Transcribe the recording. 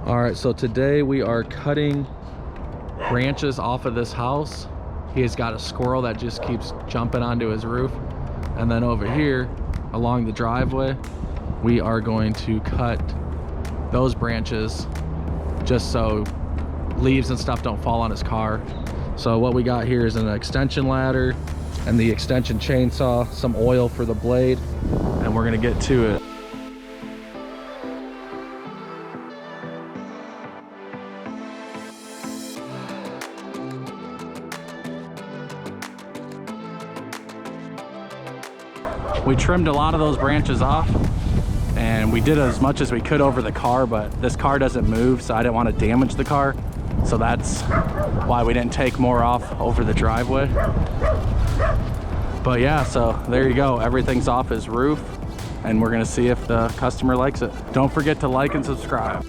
All right, so today we are cutting branches off of this house. He has got a squirrel that just keeps jumping onto his roof. And then over here along the driveway, we are going to cut those branches just so leaves and stuff don't fall on his car. So what we got here is an extension ladder and the extension chainsaw, some oil for the blade, and we're gonna get to it. We trimmed a lot of those branches off and we did as much as we could over the car, but this car doesn't move, so I didn't want to damage the car. So that's why we didn't take more off over the driveway. But yeah, so there you go. Everything's off his roof and we're gonna see if the customer likes it. Don't forget to like and subscribe.